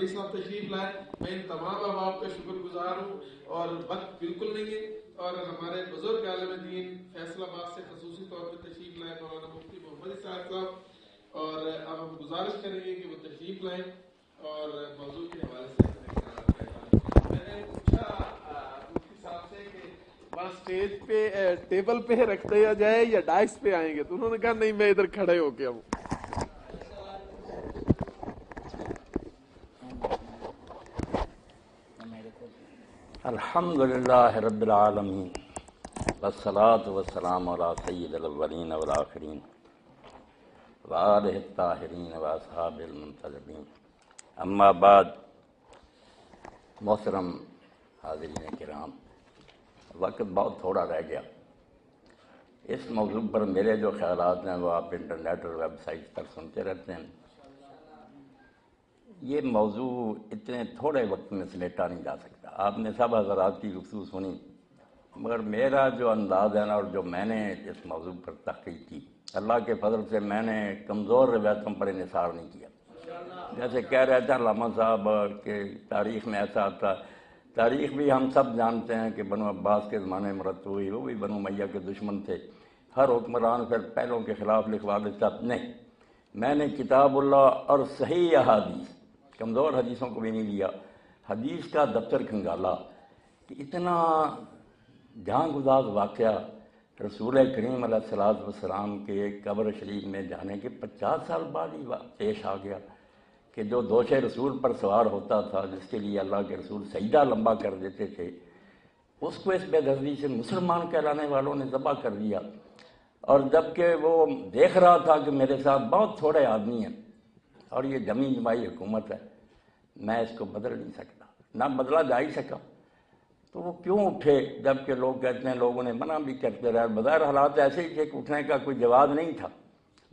حاجی صاحب تشریف لائے. میں ان تمام احباب کا شکر گزار ہوں اور وقت بالکل نہیں ہے. اور ہمارے بزرگ عالم دین فیصل آباد سے خصوصی طور پہ تشریف لائے مولانا مفتی محمد اسحاق صاحب, اور اب ہم گزارش کریں گے کہ وہ تشریف لائیں اور موضوع کے حوالے سے اپنے خیالات کا اظہار. میں نے پوچھا مفتی صاحب سے کہ وہاں اسٹیج پہ ٹیبل پہ رکھ دیا جائے یا ڈائس پہ آئیں گے, تو انہوں نے کہا نہیں میں ادھر کھڑے ہو کے آؤں. الحمدللہ رب العالمین والصلاة والسلام علی سید الاولین والآخرین وآلہ الطاہرین واصحاب المنتجبین. اما بعد, محترم حاضرین کرام, وقت بہت تھوڑا رہ گیا. اس موضوع پر میرے جو خیالات ہیں وہ آپ انٹرنیٹ اور ویب سائٹ پر سنتے رہتے ہیں. یہ موضوع اتنے تھوڑے وقت میں سمیٹا نہیں جا سکتا. آپ نے سب حضرات کی گفتگو سنی, مگر میرا جو انداز ہے نا اور جو میں نے اس موضوع پر تحقیق کی, اللہ کے فضل سے میں نے کمزور روایتوں پر انحصار نہیں کیا. جیسے کہہ رہے تھے علامہ صاحب کہ تاریخ میں ایسا آتا, تاریخ بھی ہم سب جانتے ہیں کہ بنو عباس کے زمانے میں مرتب ہوئی, وہ بھی بنو امیہ کے دشمن تھے. ہر حکمران پھر پہلوں کے خلاف لکھوا دیتا. نہیں, میں نے کتاب اللہ اور صحیح احادیث, کمزور حدیثوں کو بھی نہیں لیا, حدیث کا دفتر کھنگالا کہ اتنا جہاں گزار واقعہ رسول کریم علیہ السلام کے قبر شریف میں جانے کے 50 سال بعد ہی پیش آ گیا کہ جو دوش رسول پر سوار ہوتا تھا, جس کے لیے اللہ کے رسول سجدہ لمبا کر دیتے تھے, اس کو اس بے دردی سے مسلمان کہلانے والوں نے ذبح کر دیا. اور جب کہ وہ دیکھ رہا تھا کہ میرے ساتھ بہت تھوڑے آدمی ہیں اور یہ جمی جمائی حکومت ہے, میں اس کو بدل نہیں سکتا, نہ بدلا جا ہی سکا, تو وہ کیوں اٹھے جب کہ لوگ کہتے ہیں لوگوں نے منع بھی کرتے رہے. بظاہر حالات ایسے ہی تھے کہ اٹھنے کا کوئی جواز نہیں تھا,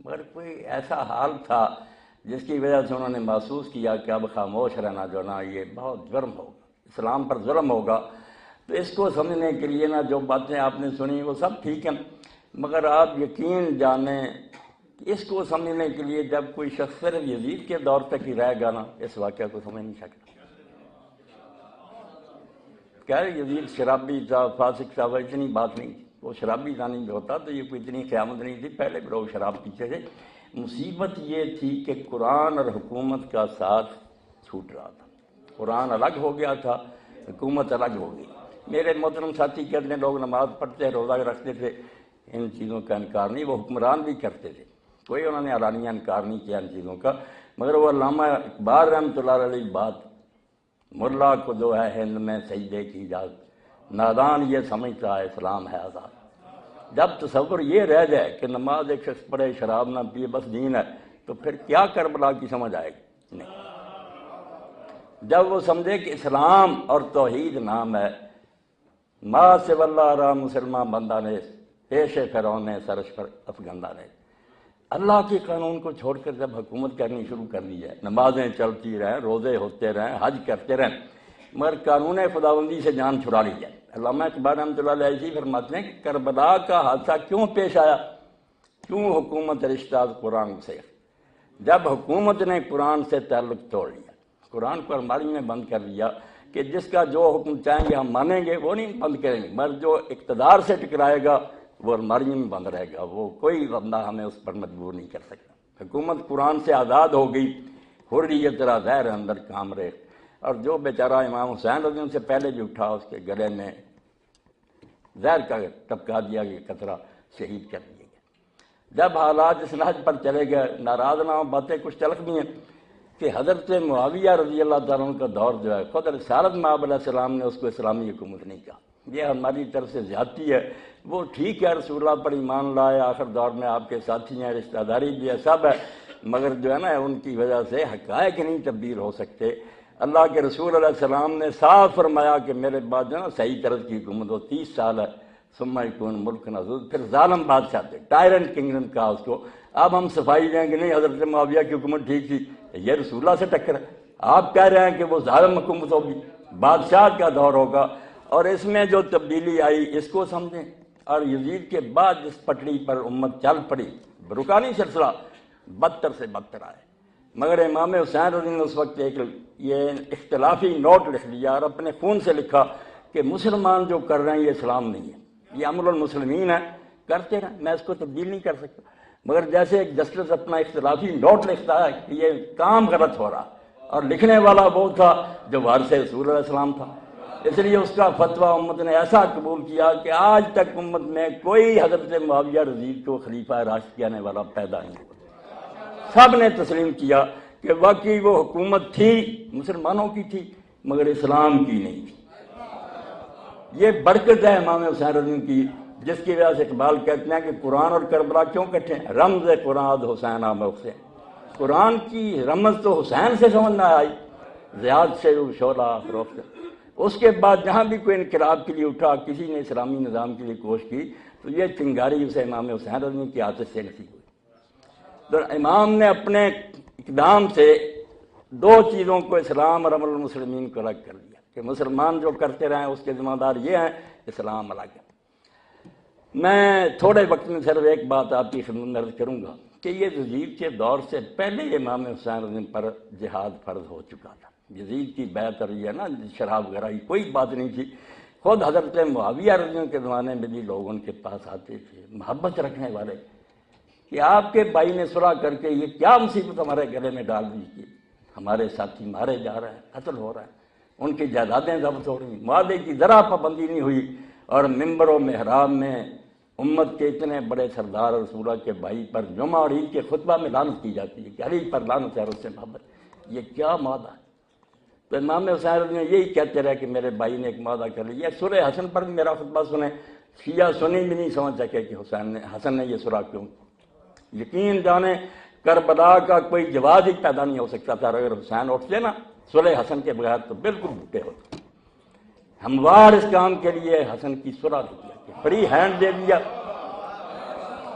مگر کوئی ایسا حال تھا جس کی وجہ سے انہوں نے محسوس کیا کہ اب خاموش رہنا جو نا یہ بہت جرم ہوگا, اسلام پر ظلم ہوگا. تو اس کو سمجھنے کے لیے نا جو باتیں آپ نے سنی وہ سب ٹھیک ہیں, مگر آپ یقین جانیں کہ اس کو سمجھنے کے لیے جب کوئی شخص صرف یزید کے دور تک ہی رہ گا نا, اس واقعہ کو سمجھ نہیں سکتا. کہہ رہے یزید شرابی تھا, فاسق تھا, وہ اتنی بات نہیں تھی. وہ شرابی زانی بھی ہوتا تو یہ کوئی اتنی قیامت نہیں تھی, پہلے بھی لوگ شراب پیتے تھے. مصیبت یہ تھی کہ قرآن اور حکومت کا ساتھ چھوٹ رہا تھا. قرآن الگ ہو گیا تھا, حکومت الگ ہو گئی. میرے محترم ساتھی کہتے ہیں لوگ نماز پڑھتے, روزہ رکھتے تھے, ان چیزوں کا انکار نہیں, وہ حکمران بھی کرتے تھے, کوئی انہوں نے علانیہ انکار نہیں کیا ان چیزوں کا. مگر وہ علامہ اقبال رحمۃ اللہ علیہ بات, ملا کو جو ہے ہند میں سجدے کی اجازت, نادان یہ سمجھتا ہے اسلام ہے آزاد. جب تصور یہ رہ جائے کہ نماز ایک شخص پڑھے, شراب نہ پیے, بس دین ہے, تو پھر کیا کربلا کی سمجھ آئے گی؟ نہیں. جب وہ سمجھے کہ اسلام اور توحید نام ہے, ما سے واللہ را مسلمان بندہ نے پیش فرعون نے سرش پر افغندہ نے, اللہ کے قانون کو چھوڑ کر جب حکومت کرنی شروع کر دی ہے, نمازیں چلتی رہیں, روزے ہوتے رہیں, حج کرتے رہیں, مگر قانون خداوندی سے جان چھڑا لی جائے. علامہ اقبال رحمۃ اللہ علیہ فرماتے ہیں کہ کربلا کا حادثہ کیوں پیش آیا, کیوں حکومت رشتہ قرآن سے, جب حکومت نے قرآن سے تعلق توڑ لیا, قرآن کو الماری میں بند کر دیا کہ جس کا جو حکم چاہیں گے ہم مانیں گے, وہ نہیں بند کریں گے, مگر جو اقتدار سے ٹکرائے گا وہ الماری میں بند رہے گا, وہ کوئی بندہ ہمیں اس پر مجبور نہیں کر سکتا. حکومت قرآن سے آزاد ہو گئی, حریت را زہر اندر کام رہے. اور جو بیچارہ امام حسین رضی اللہ سے پہلے بھی اٹھا, اس کے گلے میں زہر کا ٹپکا دیا گیا, قطرہ شہید کر دیا گیا. جب حالات اس نہج پر چلے گئے, ناراض نہ ہو, باتیں کچھ تلخ بھی ہیں کہ حضرت معاویہ رضی اللہ تعالیٰ عنہ کا دور جو ہے, خود رسالت مآب علیہ السلام نے اس کو اسلامی حکومت نہیں کہا, یہ ہماری طرف سے زیادتی ہے. وہ ٹھیک ہے رسول اللہ پر ایمان لائے, آخر دور میں آپ کے ساتھی ہیں, رشتہ داری بھی ہے, سب ہے, مگر جو ہے نا ان کی وجہ سے حقائق نہیں تبدیل ہو سکتے. اللہ کے رسول علیہ السلام نے صاف فرمایا کہ میرے بعد جو ہے نا صحیح طرز کی حکومت, وہ 30 سال ہے, ثم یکون ملک نذود, پھر ظالم بادشاہ تھے, ٹائرنٹ کنگڈم کہا اس کو. اب ہم صفائی دیں کہ نہیں حضرت معاویہ کی حکومت ٹھیک تھی, یہ رسول اللہ سے ٹکر ہے. آپ کہہ رہے ہیں کہ وہ ظالم حکومت ہوگی, بادشاہ کا دور ہوگا, اور اس میں جو تبدیلی آئی اس کو سمجھیں. اور یزید کے بعد جس پٹڑی پر امت چل پڑی, رکا نہیں سلسلہ, بدتر سے بدتر آئے. مگر امام حسین رضی نے اس وقت ایک یہ اختلافی نوٹ لکھ لیا اور اپنے خون سے لکھا کہ مسلمان جو کر رہے ہیں یہ اسلام نہیں ہے، یہ امر المسلمین ہے، کرتے رہیں، میں اس کو تبدیل نہیں کر سکتا۔ مگر جیسے ایک جسٹس اپنا اختلافی نوٹ لکھتا ہے کہ یہ کام غلط ہو رہا، اور لکھنے والا وہ تھا جو وارث رسول علیہ السلام تھا، اس لیے اس کا فتویٰ امت نے ایسا قبول کیا کہ آج تک امت میں کوئی حضرت معاویہ رضی کو خلیفہ راشد کہنے والا پیدا نہیں ہوا۔ سب نے تسلیم کیا کہ واقعی وہ حکومت تھی، مسلمانوں کی تھی، مگر اسلام کی نہیں تھی۔ یہ برکت ہے امام حسین رضی کی، جس کی وجہ سے اقبال کہتے ہیں کہ قرآن اور کربلا کیوں کٹھے ہیں؟ رمز قرآن حسین آمد سے، قرآن کی رمز تو حسین سے سمجھ نہ آئی، زیاد سے وہ شعلہ افروخت۔ اس کے بعد جہاں بھی کوئی انقلاب کے لیے اٹھا، کسی نے اسلامی نظام کے لیے کوشش کی، تو یہ چنگاری اسے امام حسین رضی کی عادت سے نصیب ہوئی۔ تو امام نے اپنے اقدام سے دو چیزوں کو، اسلام اور امر المسلمین کو الگ کر دیا کہ مسلمان جو کرتے رہیں اس کے ذمہ دار یہ ہیں، اسلام الگ ہے۔ میں تھوڑے وقت میں صرف ایک بات آپ کی خدمت میں عرض کروں گا کہ یہ یزید کے دور سے پہلے امام حسین رضی پر جہاد فرض ہو چکا تھا۔ یزید کی بیعت اور یہ نا شراب وغیرہ کی کوئی بات نہیں تھی، خود حضرت معاویہ رضی کے زمانے میں بھی لوگ ان کے پاس آتے تھے محبت رکھنے والے کہ آپ کے بھائی نے صلح کر کے یہ کیا مصیبت ہمارے گلے میں ڈال دی کہ ہمارے ساتھی مارے جا رہے ہیں، قتل ہو رہا ہے، ان کی جائیدادیں ضبط ہو رہی ہیں، معاہدے کی ذرا پابندی نہیں ہوئی، اور ممبر و محراب میں امت کے اتنے بڑے سردار رسولہ کے بھائی پر جمعہ اور عید کے خطبہ میں لعنت کی جاتی ہے کہ علی پر لعنت ہے اور اس سے محبت، یہ کیا معاہدہ ہے؟ تو امام حسین رضی یہی کہتے رہے کہ میرے بھائی نے ایک معاہدہ کر لیا۔ سورہ حسن پر بھی میرا خطبہ سنیں، شیعہ سنی بھی نہیں سمجھ سکے کہ حسن نے یہ سورہ کیوں۔ یقین جانیں کربلا کا کوئی جواز ہی پیدا نہیں ہو سکتا تھا اگر حسین اٹھتے نا سورہ حسن کے بغیر تو بالکل بھوکے ہوتے۔ ہموار اس کام کے لیے حسن کی سورہ دے دیا کہ فری ہینڈ دے دیا۔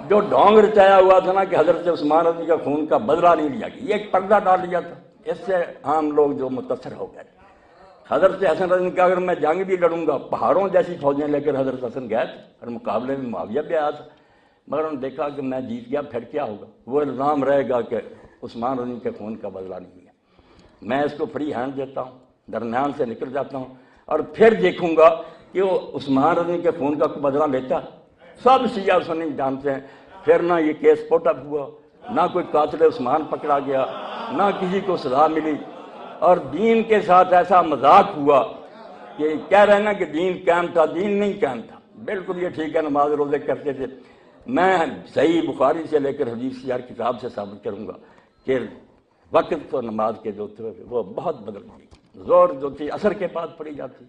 جو ڈھونگ رچایا ہوا تھا نا کہ حضرت عثمان رضی کا خون کا بدلہ نہیں لیا گیا، یہ ایک پردہ ڈال لیا تھا، اس سے عام لوگ جو متاثر ہو گئے۔ حضرت حسن رضی کا اگر میں جنگ بھی لڑوں گا، پہاڑوں جیسی فوجیں لے کر حضرت حسن گئے تھے اور مقابلے میں معاویہ بھی آیا تھا، مگر انہوں نے دیکھا کہ میں جیت گیا پھر کیا ہوگا، وہ الزام رہے گا کہ عثمان رضی کے خون کا بدلہ نہیں لیا۔ میں اس کو فری ہینڈ دیتا ہوں، درمیان سے نکل جاتا ہوں اور پھر دیکھوں گا کہ وہ عثمان رضی کے خون کا بدلہ لیتا۔ سب شیعہ سنی جانتے ہیں پھر نہ یہ کیس پوٹ اپ ہوا، نہ کوئی قاتل عثمان پکڑا گیا، نہ کسی کو سزا ملی، اور دین کے ساتھ ایسا مذاق ہوا کہ کہہ رہے ہیں نا کہ دین قائم تھا، دین نہیں قائم تھا۔ بالکل یہ ٹھیک ہے، نماز روزے کرتے تھے، میں صحیح بخاری سے لے کر حدیث کی ہر کتاب سے ثابت کروں گا کہ وقت تو نماز کے جو تھے وہ بہت بدل گئی۔ زور جو تھی عصر کے بعد پڑھی جاتی،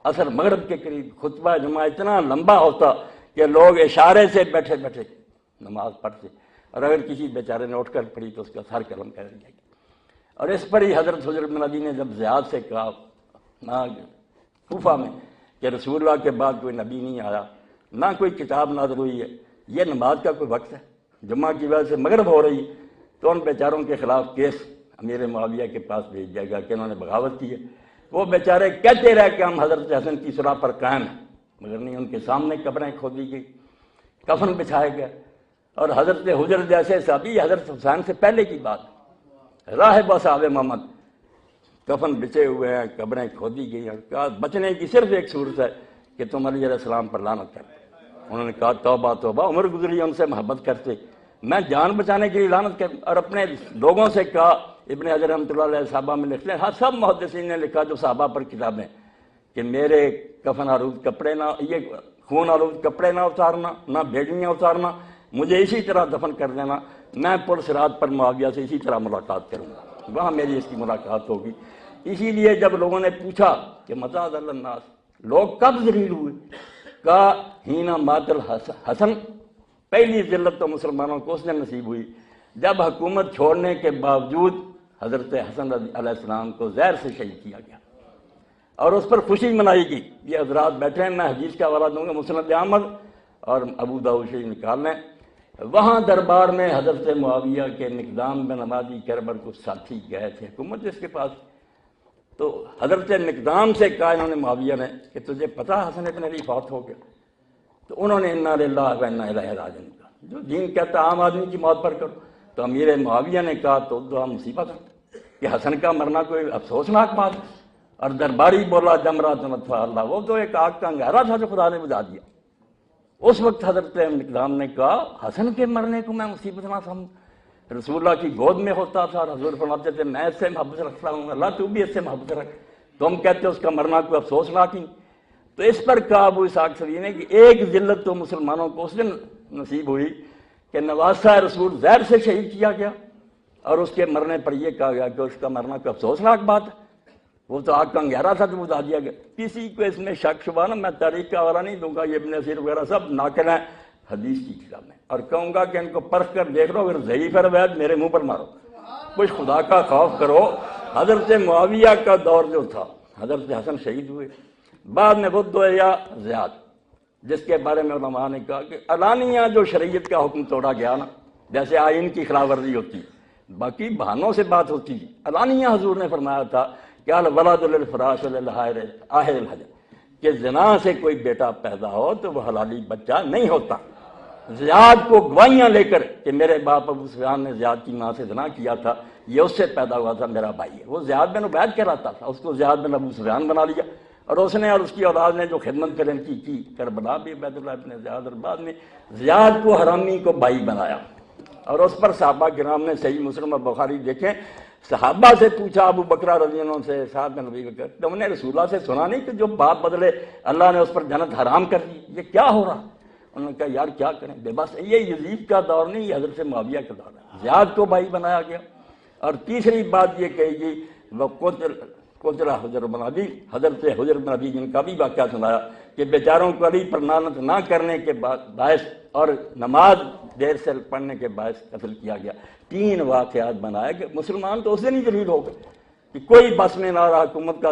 عصر مغرب کے قریب، خطبہ جمعہ اتنا لمبا ہوتا کہ لوگ اشارے سے بیٹھے بیٹھے نماز پڑھتے، اور اگر کسی بیچارے نے اٹھ کر پڑھی تو اس کا سر قلم کر جائے گی۔ اور اس پر ہی حضرت حجر بن علی نے جب زیاد سے کہا کوفہ میں کہ رسول اللہ کے بعد کوئی نبی نہیں آیا، نہ کوئی کتاب نازل ہوئی ہے، یہ نماز کا کوئی وقت ہے، جمعہ کی وجہ سے مغرب ہو رہی، تو ان بیچاروں کے خلاف کیس امیر معاویہ کے پاس بھیج جائے گا کہ انہوں نے بغاوت کی ہے۔ وہ بیچارے کہتے رہے کہ ہم حضرت حسن کی صلح پر قائم ہیں، مگر نہیں، ان کے سامنے قبریں کھودی گئی، کفن بچھائے گئے، اور حضرت حجر جیسے صحابی، حضرت حسین سے پہلے کی بات، راہب اصحاب محمد کفن بچے ہوئے ہیں، قبریں کھودی گئی ہیں، کہا بچنے کی صرف ایک صورت ہے کہ تم علی علیہ السلام پر لعنت کرتے۔ انہوں نے کہا توبہ توبہ، عمر گزری ان سے محبت کرتے، میں جان بچانے کے لیے لعنت کر، اور اپنے لوگوں سے کہا، ابن حجر رحمۃ اللہ علیہ صحابہ میں لکھتے ہیں، ہاں سب محدثین نے لکھا جو صحابہ پر کتابیں، کہ میرے کفن آلود کپڑے نہ، یہ خون آلود کپڑے نہ اتارنا، نہ بھیڑیاں اتارنا، مجھے اسی طرح دفن کر دینا، میں پل صراط پر معاویہ سے اسی طرح ملاقات کروں گا، وہاں میری اس کی ملاقات ہوگی۔ اسی لیے جب لوگوں نے پوچھا کہ متى ذل الناس، لوگ کب ذلیل ہوئے، کہا ہینا مات الحسن، پہلی ذلت تو مسلمانوں کو اس نے نصیب ہوئی جب حکومت چھوڑنے کے باوجود حضرت حسن علیہ السلام کو زہر سے شہید کیا گیا اور اس پر خوشی منائی گئی۔ یہ حضرات بیٹھے ہیں، میں حدیث کا حوالہ دوں گا، مسند احمد اور ابو داؤد شریف نکال لیں، وہاں دربار میں حضرت معاویہ کے مقدام بن عمادی کربر کو ساتھی گئے تھے، حکومت جس کے پاس، تو حضرت مقدام سے کہا انہوں نے معاویہ نے کہ تجھے پتا حسن ابن علی فوت ہو گیا، تو انہوں نے انا للہ و انا الیہ راجعون کہا، جو دین کہتا عام آدمی کی موت پر کرو، تو امیر معاویہ نے کہا تو دعا مصیبت ہے کہ حسن کا مرنا کوئی افسوسناک بات ہے، اور درباری بولا جمرات نطفہ اللہ، وہ تو ایک آگ کا انگارہ تھا جو خدا نے بجھا دیا۔ اس وقت حضرت مقدام نے کہا حسن کے مرنے کو میں مصیبت نہ سمجھوں، رسول اللہ کی گود میں ہوتا تھا اور حضور فرماتے تھے میں اس سے محبت رکھتا ہوں، اللہ تو بھی اس سے محبت رکھ، تم کہتے ہو اس کا مرنا کوئی افسوسناک ہی۔ تو اس پر کہا ابو اسحاق سبیعی نے کہ ایک ذلت تو مسلمانوں کو اس دن نصیب ہوئی کہ نواسہ رسول زہر سے شہید کیا گیا، اور اس کے مرنے پر یہ کہا گیا کہ اس کا مرنا کوئی افسوسناک بات ہے، وہ تو آگ کا انگارہ تھا جو بتا دیا گیا۔ کسی کو اس میں شک شبہ نہ، میں تاریخ کا حوالہ نہیں دوں گا، یہ ابن اسیر وغیرہ سب ناقل ہیں حدیث کی کتاب میں، اور کہوں گا کہ ان کو پرکھ کر دیکھ لو، اگر ضعیف ہے روایت میرے منہ پر مارو، کچھ خدا کا خوف کرو۔ حضرت معاویہ کا دور جو تھا، حضرت حسن شہید ہوئے، بعد میں بدھ یا زیاد، جس کے بارے میں علماء نے کہا کہ علانیہ جو شریعت کا حکم توڑا گیا نا، جیسے آئین کی خلاف ورزی ہوتی، باقی بہانوں سے بات ہوتی تھی، علانیہ حضور نے فرمایا تھا کہ الولد للفراش وللحائر آہر الحجر، کہ زنا سے کوئی بیٹا پیدا ہو تو وہ حلالی بچہ نہیں ہوتا۔ زیاد کو گواہیاں لے کر کہ میرے باپ ابو سفیان نے زیاد کی ماں سے زنا کیا تھا، یہ اس سے پیدا ہوا تھا، میرا بھائی ہے، وہ زیاد بن عبید کہلاتا تھا، اس کو زیاد بن ابو سفیان بنا لیا، اور اس نے اور اس کی اولاد نے جو خدمت پھر ان کی کربلا بھی عبید اللہ ابن زیاد، اور بعد میں زیاد کو حرامی کو بھائی بنایا، اور اس پر صحابہ کرام نے صحیح مسلم اور بخاری دیکھیں، صحابہ سے پوچھا ابو بکر رضی اللہ عنہ سے، صاحب نے نبی بکر تم نے رسول اللہ سے سنا نہیں کہ جو باپ بدلے اللہ نے اس پر جنت حرام کر دی، یہ کیا ہو رہا؟ انہوں نے کہا یار کیا کریں، بے بس یہ یزید کا دور نہیں، یہ حضرت معاویہ کا دور ہے، زیاد کو بھائی بنایا گیا۔ اور تیسری بات یہ کہی گئی وہ قتل حجر بن ابی، حضرت حجر بن ابی جن کا بھی واقعہ سنایا کہ بیچاروں کو علی پر لعنت نہ کرنے کے باعث اور نماز دیر سے پڑھنے کے باعث قتل کیا گیا۔ 3 واقعات بنائے کہ مسلمان تو اس دن ہی ذلیل ہو گئے کہ کوئی بس میں نہ رہا، حکومت کا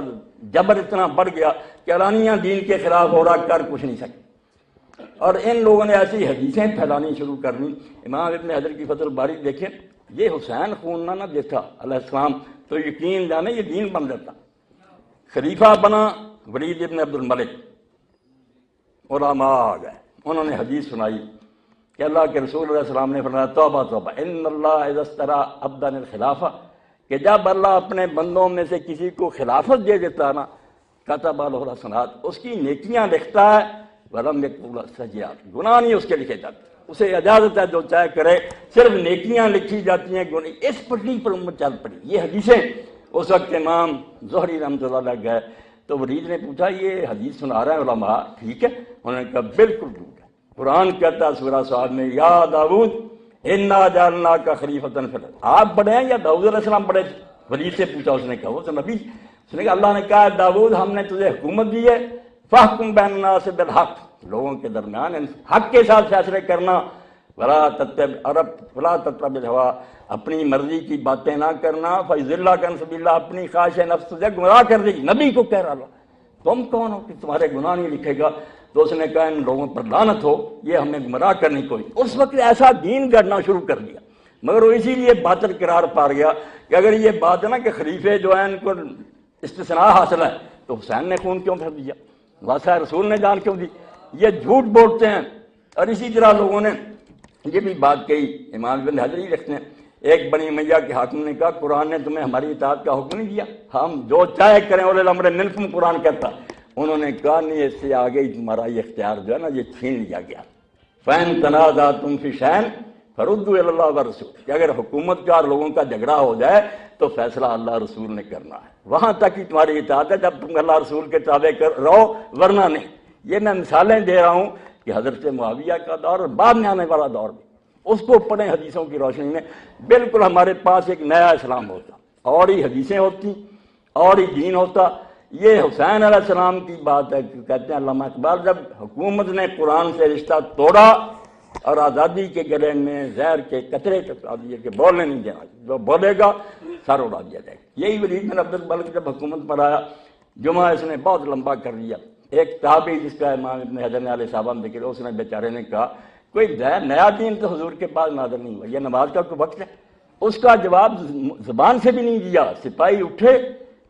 جبر اتنا بڑھ گیا کہ علانیہ دین کے خلاف ہو رہا، کر کچھ نہیں سکے، اور ان لوگوں نے ایسی حدیثیں پھیلانی شروع کر دی۔ امام ابن حجر کی فتح الباری دیکھیں، یہ حسین خون نہ دیکھا علیہ السلام تو یقین جانے یہ دین بن جاتا۔ خلیفہ بنا ولید ابن عبد الملک، علماء آ گئے، انہوں نے حدیث سنائی کہ اللہ کے رسول علیہ السلام نے فرمایا توبہ توبہ ان اللہ اذا استرا عبدا الخلافہ، کہ جب اللہ اپنے بندوں میں سے کسی کو خلافت دے دیتا نا، کتب له الحسنات، اس کی نیکیاں لکھتا ہے، ولم یکتب السیئات، گناہ نہیں اس کے لکھے جاتے، اسے اجازت ہے جو چاہے کرے، صرف نیکیاں لکھی جاتی ہیں، گناہ اس پٹری پر امت چل پڑی۔ یہ حدیثیں اس وقت امام زہری رحمۃ اللہ علیہ گئے تو ولید نے پوچھا یہ حدیث سنا رہے ہیں علماء ٹھیک ہے؟ انہوں نے کہا بالکل ٹھیک ہے، قرآن کہتا ہے سورہ صاد میں یا داؤد انا جعلناک خلیفۃ فی الارض، آپ بڑے ہیں یا داؤد علیہ السلام بڑے تھے؟ ولید سے پوچھا، اس نے کہا وہ تو نبی، اس نے کہا اللہ نے کہا داؤد ہم نے تجھے حکومت دی ہے، فاحکم بین الناس بالحق، لوگوں کے درمیان حق کے ساتھ فیصلے کرنا، ولا تتبع الہویٰ، اپنی مرضی کی باتیں نہ کرنا، فیضلک عن سبیل اللہ، اپنی خواہش نفس تجھے گمراہ کر دے گی۔ نبی کو کہہ رہا تم کون ہو کہ تمہارے گناہ نہیں لکھے گا؟ تو اس نے کہا ان لوگوں پر لعنت ہو، یہ ہمیں گمراہ کرنے کوئی۔ اس وقت ایسا دین گڑنا شروع کر دیا، مگر وہ اسی لیے باطل قرار پا گیا کہ اگر یہ بات ہے نا کہ خلیفے جو ہیں ان کو استثناء حاصل ہے تو حسین نے خون کیوں پھر دیا، واسطہ رسول نے جان کیوں دی؟ یہ جھوٹ بولتے ہیں۔ اور اسی طرح لوگوں نے یہ بھی بات کہی، امام ابن حجر لکھتے ہیں ایک بنی امیہ کے حاکم نے کہا قرآن نے تمہیں ہماری اطاعت کا حکم نہیں دیا، ہم جو چاہے کریں، اولی الامر منکم قرآن کہتا۔ انہوں نے کہا نہیں، اس سے آگے ہی تمہارا یہ اختیار جو ہے نا یہ چھین لیا گیا۔ فَإِن تَنَازَعْتُمْ فِي شَيْءٍ فَرُدُّوهُ إِلَى اللَّهِ وَالرَّسُولِ، کہ اگر حکومت کا اور لوگوں کا جھگڑا ہو جائے تو فیصلہ اللہ رسول نے کرنا ہے، وہاں تک ہی تمہاری اطاعت ہے جب تم اللہ رسول کے تابع رہو، ورنہ نہیں۔ یہ میں مثالیں دے رہا ہوں کہ حضرت معاویہ کا دور اور بعد میں آنے والا دور بھی، اس کو پڑھیں حدیثوں کی روشنی میں، بالکل ہمارے پاس ایک نیا اسلام ہوتا، اور ہی حدیثیں ہوتی، اور ہی دین ہوتا۔ یہ حسین علیہ السلام کی بات ہے، کہتے ہیں علامہ اقبال جب حکومت نے قرآن سے رشتہ توڑا اور آزادی کے گلے میں زہر کے قطرے ٹپا دیے کہ بولنے نہیں دینا، جو بولے گا سر اڑا دیا جائے گا۔ یہی ولید بن عبد الملک جب حکومت پر آیا، جمعہ اس نے بہت لمبا کر دیا۔ ایک تابعی جس کا امام ابن حجر نے علیہ صحابہ میں ذکر، اس نے بیچارے نے کہا کوئی نیا دین تو حضور کے پاس نازل نہیں ہوا، یہ نماز کا کوئی وقت ہے؟ اس کا جواب زبان سے بھی نہیں دیا، سپاہی اٹھے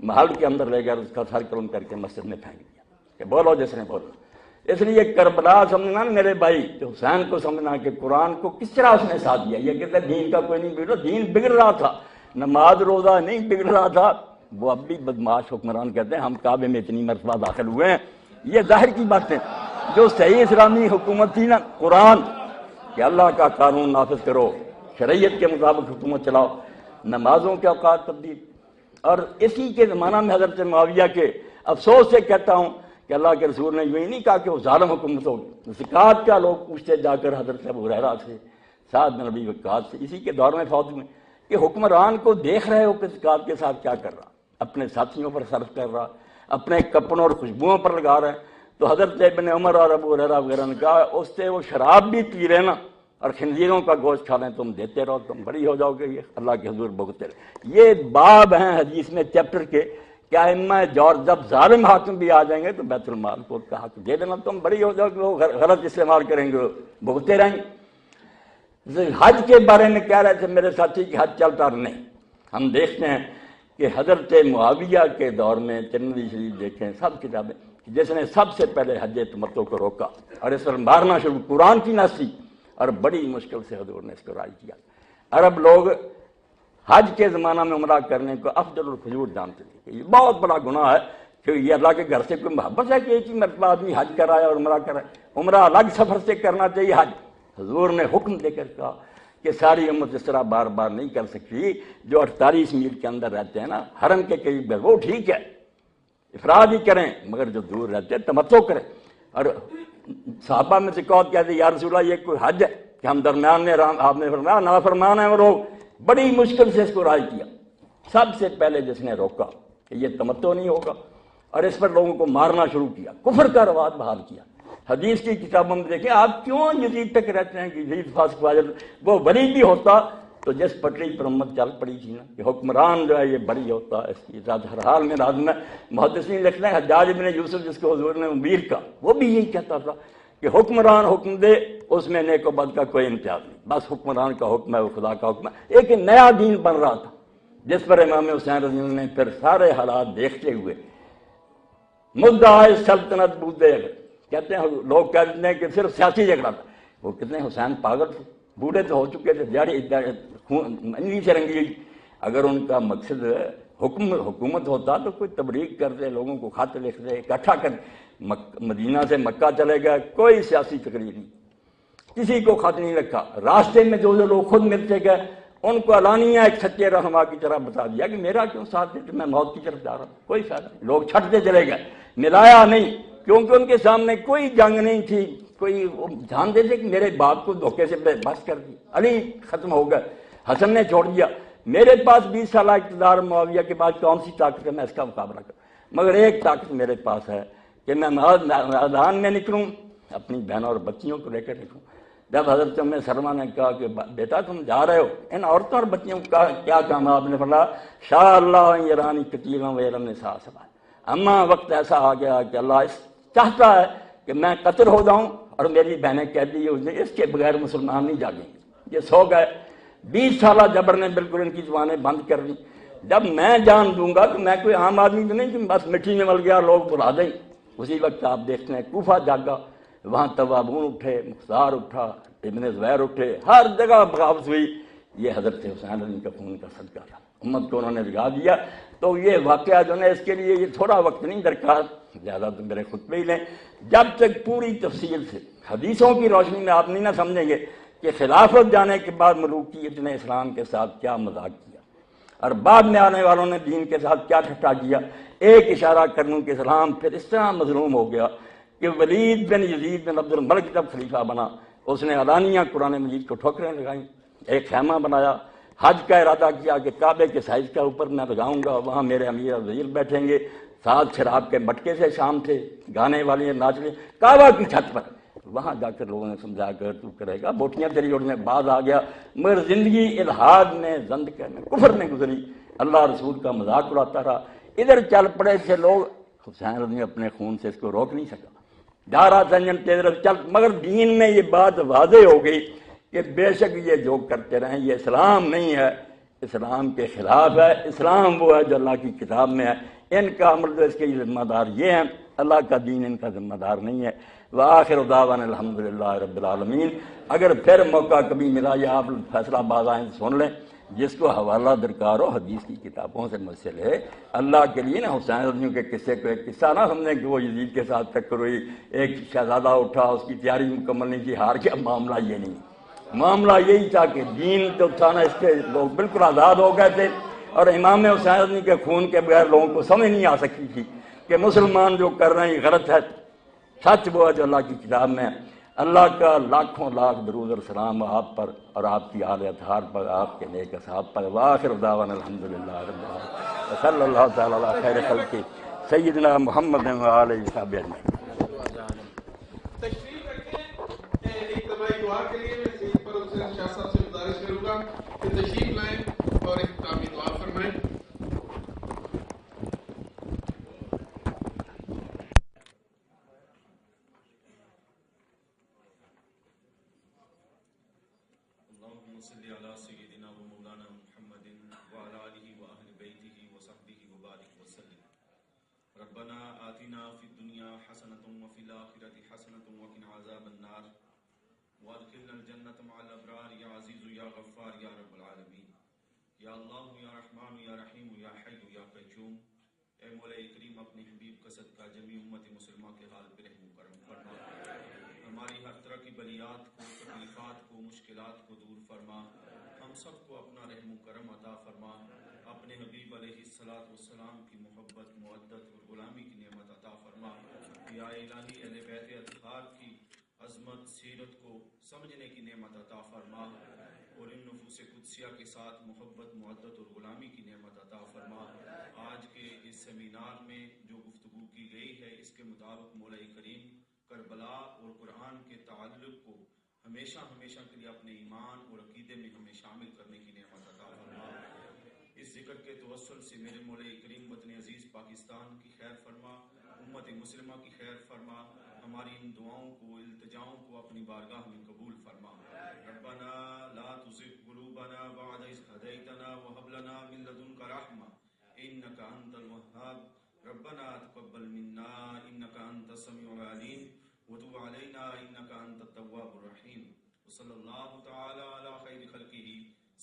محل کے اندر لے گیا، اس کا سر قلم کر کے مسجد میں پھینک دیا کہ بولو جس نے بولو۔ اس لیے کربلا سمجھنا میرے بھائی کہ حسین کو سمجھنا کہ قرآن کو کس طرح اس نے ساتھ دیا. یہ کہتے ہیں دین کا کوئی نہیں بگڑا، دین بگڑ رہا تھا، نماز روزہ نہیں بگڑ رہا تھا. وہ اب بھی بدماش حکمران کہتے ہیں ہم کعبے میں اتنی مرتبہ داخل ہوئے ہیں. یہ ظاہر کی بات ہے. جو صحیح اسلامی حکومت تھی نا، قرآن کہ اللہ کا قانون نافذ کرو، شریعت کے مطابق حکومت چلاؤ، نمازوں کے اوقات تبدیل. اور اسی کے زمانہ میں حضرت معاویہ کے افسوس سے کہتا ہوں کہ اللہ کے رسول نے یوں ہی نہیں کہا کہ وہ ظالم حکومت ہوگی. زکوٰۃ کا لوگ پوچھتے جا کر حضرت ابو ہریرہ سے، سعد بن ابی وقاص سے، اسی کے دور میں فوت ہوئے، کہ حکمران کو دیکھ رہے ہو کہ زکوٰۃ کے ساتھ کیا کر رہا، اپنے ساتھیوں پر صرف کر رہا، اپنے کپڑوں اور خوشبوؤں پر لگا رہا ہے. تو حضرت ابن عمر اور ابو ہریرہ وغیرہ نے کہا اس سے وہ شراب بھی پی رہے نا اور خنزیروں کا گوشت کھا لیں، تم دیتے رہو، تم بری ہو جاؤ گے، یہ اللہ کے حضور بھگتے رہے. یہ باب ہیں حدیث میں چیپٹر کے، کیا ائمہ جور جب ظالم حاکم بھی آ جائیں گے تو بیت المال کو کا حق دے دینا، تم بری ہو جاؤ گے، وہ غلط استعمال کریں گے، بھگتے رہیں گے. حج کے بارے میں کہہ رہے تھے میرے ساتھی کہ حج چلتا نہیں. ہم دیکھتے ہیں کہ حضرت معاویہ کے دور میں ترمذی شریف دیکھیں، سب کتابیں، جس نے سب سے پہلے حج تمتع کو روکا اور اس پر مارنا شروع، قرآن کی نصی، اور بڑی مشکل سے حضور نے اس کو رائج کیا. عرب لوگ حج کے زمانہ میں عمرہ کرنے کو افضل الفجور جانتے تھے کہ یہ بہت بڑا گناہ ہے کہ یہ اللہ کے گھر سے کوئی محبت ہے کہ ایک ہی مرتبہ آدمی حج کرایا اور عمرہ کرائے. عمرہ الگ سفر سے کرنا چاہیے، حج حضور نے حکم دے کر کہا کہ ساری امت اس طرح بار بار نہیں کر سکتی. جو 48 میل کے اندر رہتے ہیں نا، حرم کے قریب ہے، وہ ٹھیک ہے، افراد ہی کریں، مگر جو دور رہتے ہیں تمتع کریں. اور صحابہ میں سے کہتے کہتے یا رسول اللہ یہ کوئی حج ہے کہ ہم درمیان میں آپ نے فرمایا نافرمان ہیں وہ لوگ. بڑی مشکل سے اس کو رائج کیا. سب سے پہلے جس نے روکا کہ یہ تمتع نہیں ہوگا اور اس پر لوگوں کو مارنا شروع کیا، کفر کا رواج بحال کیا. حدیث کی کتابوں میں دیکھیں آپ کیوں یزید تک رہتے ہیں کہ یزید فاسق فاجر. وہ بری بھی ہوتا تو جس پٹری پر امت چل پڑی تھی نا کہ حکمران جو ہے یہ بری ہوتا، اس کی ذات ہر حال میں لازم ہے. محدثین لکھتے ہیں حجاج بن یوسف جس کو حضور نے امیر کا، وہ بھی یہی کہتا تھا کہ حکمران حکم دے اس میں نیک و بد کا کوئی امتیاز نہیں، بس حکمران کا حکم ہے، وہ خدا کا حکم ہے. ایک نیا دین بن رہا تھا جس پر امام حسین رضی اللہ عنہ نے پھر سارے حالات دیکھتے ہوئے مدعا سلطنت بودے. کہتے ہیں لوگ کہتے ہیں کہ صرف سیاسی جھگڑا تھا. وہ کتنے حسین پاگل تھے، بوڑھے تو ہو چکے تھے، انہی سے رنگی ہوئی. اگر ان کا مقصد حکومت ہوتا تو کوئی تبلیغ کرتے، لوگوں کو خط لکھتے، اکٹھا کر. مدینہ سے مکہ چلے گئے، کوئی سیاسی تقریر نہیں، کسی کو خط نہیں رکھا. راستے میں جو لوگ خود ملتے گئے ان کو علانیہ ایک سچے رہنما کی طرح بتا دیا کہ میرا کیوں ساتھ دیتے، میں موت کی طرف جا رہا ہوں، کوئی فائدہ نہیں. لوگ چھٹتے چلے گئے، ملایا نہیں، کیونکہ ان کے سامنے کوئی جنگ نہیں تھی. کوئی جانتے تھے کہ میرے باپ کو دھوکے سے بس کر دی، علی ختم ہو گئے، حسن نے چھوڑ دیا. میرے پاس 20 سالہ اقتدار معاویہ کے بعد کون سی طاقت ہے میں اس کا مقابلہ کروں. مگر ایک طاقت میرے پاس ہے کہ میں میدان میں نکلوں، اپنی بہنوں اور بچیوں کو لے کر نکلوں. جب حضرت ام سلمہ نے کہا کہ بیٹا تم جا رہے ہو، ان عورتوں اور بچیوں کا کیا کام ہے؟ آپ نے فرمایا شاء اللہ یرانی کثیرا ویرا النساء سبا. اماں وقت ایسا آ گیا کہ اللہ چاہتا ہے کہ میں قتل ہو جاؤں اور میری بہنیں قیدی ہو جائیں، اس کے بغیر مسلمان نہیں جاگیں گے. یہ سو گئے. 20 سالہ جبر نے بالکل ان کی زبانیں بند کر دی. جب میں جان دوں گا تو میں کوئی عام آدمی تو نہیں کہ بس مٹی میں مل گیا لوگ بلا دیں. اسی وقت آپ دیکھتے ہیں کوفہ جاگا، وہاں توابون اٹھے، مختار اٹھا، ابن زبیر اٹھے، ہر جگہ بغاوت ہوئی. یہ حضرت حسین علی کا خون کا صدقہ تھا، امت کو انہوں نے لگا دیا. تو یہ واقعہ جو ہے اس کے لیے یہ تھوڑا وقت نہیں درکار، زیادہ تو میرے خطبے ہی لیں. جب تک پوری تفصیل سے حدیثوں کی روشنی میں آپ نہیں نہ سمجھیں گے کہ خلافت جانے کے بعد ملوکیت نے اسلام کے ساتھ کیا مذاق کیا اور بعد میں آنے والوں نے دین کے ساتھ کیا ٹھٹا کیا. ایک اشارہ کرنے کے اسلام پھر اس طرح مظلوم ہو گیا کہ ولید بن یزید بن عبد الملک جب خلیفہ بنا اس نے علانیہ قرآن مجید کو ٹھوکریں لگائیں. ایک خیمہ بنایا، حج کا ارادہ کیا کہ کعبے کے سائز کا اوپر میں لگاؤں گا، وہاں میرے امیر اور وزیر بیٹھیں گے، ساتھ شراب کے مٹکے سے شام تھے، گانے والے ناچنے، کعبہ کی چھت پر. وہاں جا کر لوگوں نے سمجھا کر تو کرے گا، بوٹیاں تیری اڑنے بعد آ گیا. مگر زندگی الحاد میں، زندگی میں، کفر میں گزری. اللہ رسول کا مذاق اڑاتا رہا. ادھر چل پڑے تھے لوگ، حسین رضی اپنے خون سے اس کو روک نہیں سکا، جا رہا تھا تیز چل. مگر دین میں یہ بات واضح ہو گئی کہ بے شک یہ جو کرتے رہیں یہ اسلام نہیں ہے، اسلام کے خلاف ہے. اسلام وہ ہے جو اللہ کی کتاب میں ہے. ان کا عمل اس کے ذمہ دار یہ ہیں، اللہ کا دین ان کا ذمہ دار نہیں ہے. وآخر دعوانا الحمدللہ رب العالمین۔ اگر پھر موقع کبھی ملا یا آپ فیصلہ آباد آئیں تو سن لیں، جس کو حوالہ درکار ہو حدیث کی کتابوں سے مسئل ہے، اللہ کے لیے نا حسین رضی کے قصے کو ایک قصہ نہ سمجھیں کہ وہ یزید کے ساتھ ٹکر ہوئی، ایک شہزادہ اٹھا، اس کی تیاری مکمل نہیں کی، ہار گیا۔ معاملہ یہ نہیں، معاملہ یہی تھا کہ دین تو تھا نا، اس کے لوگ بالکل آزاد ہو گئے تھے، اور امام حسین رضی کے خون کے بغیر لوگوں کو سمجھ نہیں آ سکتی تھی کہ مسلمان جو کر رہے ہیں غلط ہے، سچ وہ ہے جو اللہ کی کتاب میں۔ اللہ کا لاکھوں لاکھ درود اور سلام آپ پر اور آپ کی آل اطہار پر، آپ کے نیک اصحاب پر۔ وآخر دعوانا الحمدللہ رب العالمین، صلی اللہ تعالی علی خیر خلقہ سیدنا محمد و آلہ وصحبہ اجمعین۔ تشریف رکھیں اجتماعی دعا کے لیے۔ میں سید پر حسین شاہ صاحب سے گزارش کروں گا کہ تشریف لائیں اور اختتامی دعا فرمائیں۔ اللهم صل على سيدنا ومولانا محمد وعلى آله وأهل بيته وصحبه وبارك وسلم۔ ربنا آتنا في الدنيا حسنة وفي الآخرة حسنة وقنا عذاب النار وادخلنا الجنة مع الأبرار يا عزيز يا غفار يا رب العالمين۔ یا اللہ یا رحمان یا رحیم یا حی یا قیوم، اے مولا کریم اپنے حبیب کا صدقہ جمیع امت مسلمہ کے حال پہ رحم و کرم فرما، ہماری ہر طرح کی بلیات کو، تکلیفات کو، مشکلات کو دور فرما، ہم سب کو اپنا رحم و کرم عطا فرما، اپنے حبیب علیہ الصلوۃ والسلام کی محبت، مودت اور غلامی کی نعمت عطا فرما۔ یا الہی اہل بیت اطہار کی عظمت سیرت کو سمجھنے کی نعمت عطا فرما، اور ان نفوس قدسیہ کے ساتھ محبت، مودت اور غلامی کی نعمت عطا فرما۔ آج کے اس سیمینار میں جو گفتگو کی گئی ہے، اس کے مطابق مولا کریم کربلا اور قرآن کے تعلق کو ہمیشہ ہمیشہ کے لیے اپنے ایمان اور عقیدے میں ہمیں شامل کرنے کی نعمت عطا فرما۔ اس ذکر کے توسل سے میرے مولا کریم وطن عزیز پاکستان کی خیر فرما، امت مسلمہ کی خیر فرما، ہماری ان دعاؤں کو، التجاؤں کو اپنی بارگاہ میں قبول فرما۔ ربنا لا تزغ قلوبنا بعد إذ هديتنا وهب لنا من لدنك رحمة إنك أنت الوهاب۔ ربنا تقبل منا إنك أنت السميع العليم وتب علينا إنك أنت التواب الرحيم۔ وصلى الله تعالى على خير خلقه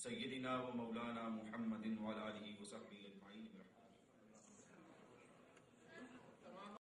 سيدنا ومولانا محمد وعلى آله وصحبه